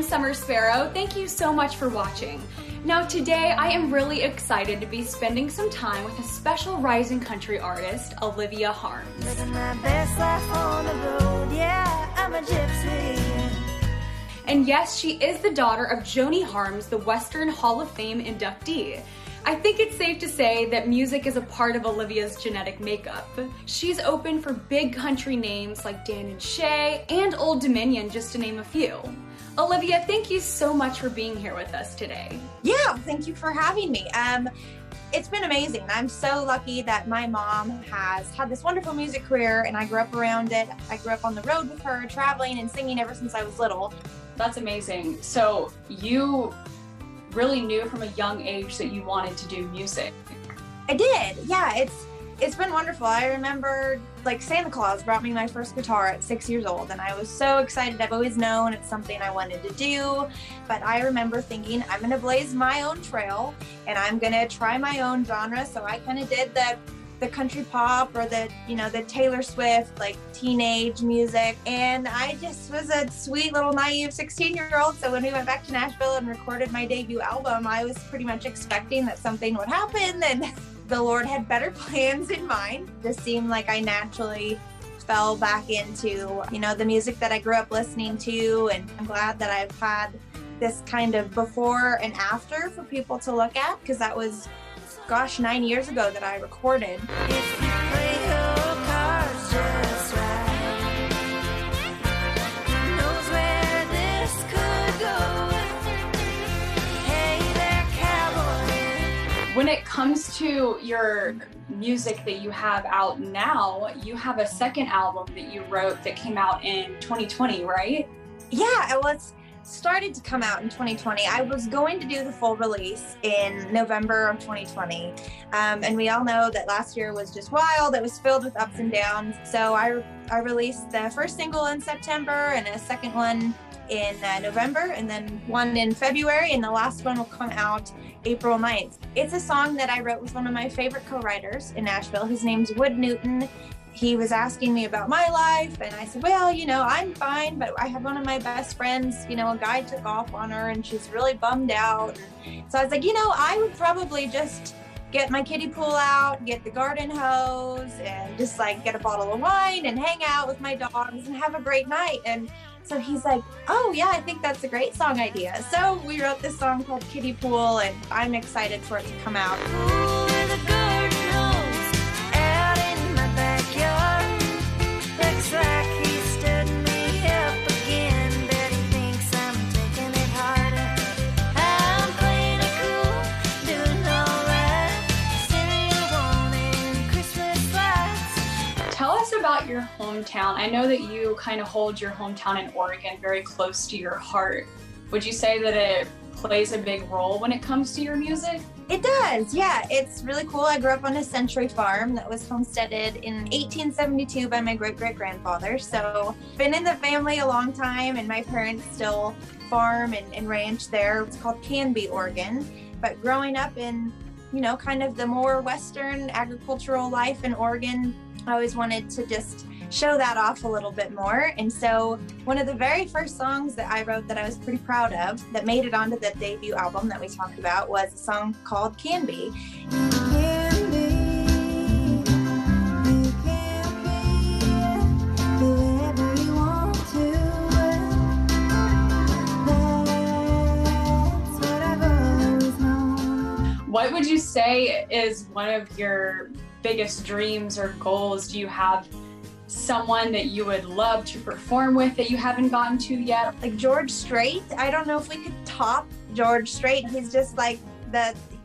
Summer Sparrow. Thank you so much for watching. Now today I am really excited to be spending some time with a special rising country artist, Olivia Harms. Living my best life on the road, yeah, I'm a gypsy. And yes, she is the daughter of Joni Harms, the Western Hall of Fame inductee. I think it's safe to say that music is a part of Olivia's genetic makeup. She's open for big country names like Dan and Shay and Old Dominion, just to name a few. Olivia, thank you so much for being here with us today. Yeah, thank you for having me. It's been amazing. I'm so lucky that my mom has had this wonderful music career and I grew up around it. I grew up on the road with her, traveling and singing ever since I was little. That's amazing. So you really knew from a young age that you wanted to do music. I did. Yeah, it's been wonderful. I remember like Santa Claus brought me my first guitar at 6 years old and I was so excited. I've always known it's something I wanted to do, but I remember thinking I'm gonna blaze my own trail and I'm gonna try my own genre. So I kind of did the country pop or the Taylor Swift, like teenage music. And I just was a sweet little naive 16-year-old. So when we went back to Nashville and recorded my debut album, I was pretty much expecting that something would happen and the Lord had better plans in mind. It just seemed like I naturally fell back into, the music that I grew up listening to. And I'm glad that I've had this kind of before and after for people to look at, because that was, 9 years ago that I recorded. If you play your cards just right, who knows where this could go? Hey there, cowboy. When it comes to your music that you have out now, you have a second album that you wrote that came out in 2020, right? Yeah, well, it's started to come out in 2020. I was going to do the full release in November of 2020. And we all know that last year was just wild. It was filled with ups and downs. So I released the first single in September and a second one in November and then one in February. And the last one will come out April 9th. It's a song that I wrote with one of my favorite co-writers in Nashville. His name's Wood Newton. He was asking me about my life and I said, well, I'm fine, but I have one of my best friends, a guy took off on her and she's really bummed out. And so I was like, I would probably just get my kiddie pool out, get the garden hose and just like get a bottle of wine and hang out with my dogs and have a great night. And so he's like, oh yeah, I think that's a great song idea. So we wrote this song called Kiddie Pool and I'm excited for it to come out. Pool with a garden hose out in my backyard. Looks like he stood me up again, but he thinks I'm taking it harder. I'm playing it cool, doing alright, still wanting Christmas lights. Tell us about your hometown. I know that you kind of hold your hometown in Oregon very close to your heart. Would you say that it plays a big role when it comes to your music? It does, yeah. It's really cool. I grew up on a century farm that was homesteaded in 1872 by my great-great-grandfather. So been in the family a long time and my parents still farm and ranch there. It's called Canby, Oregon. But growing up in, kind of the more Western agricultural life in Oregon, I always wanted to just show that off a little bit more. And so one of the very first songs that I wrote that I was pretty proud of that made it onto the debut album that we talked about was a song called Can Be. Can be, you can be whoever you want to. That's what I've always known. What would you say is one of your biggest dreams or goals? Do you have someone that you would love to perform with that you haven't gotten to yet? Like George Strait, I don't know if we could top George Strait. He's just like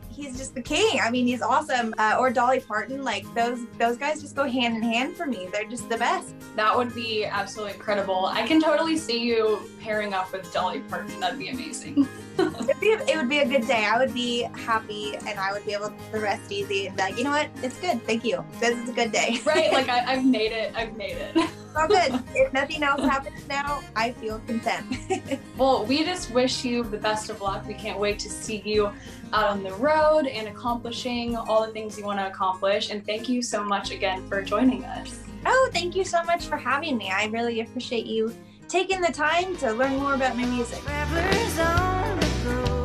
he's just the king. I mean, he's awesome. Or Dolly Parton, like those guys just go hand in hand for me. They're just the best. That would be absolutely incredible. I can totally see you pairing up with Dolly Parton. That'd be amazing. It would be a good day. I would be happy and I would be able to rest easy and be like, you know what? It's good. Thank you. This is a good day. Right? Like I've made it. All good. If nothing else happens now, I feel content. Well, we just wish you the best of luck. We can't wait to see you out on the road and accomplishing all the things you want to accomplish. And thank you so much again for joining us. Oh, thank you so much for having me. I really appreciate you taking the time to learn more about my music. Travelers on the road.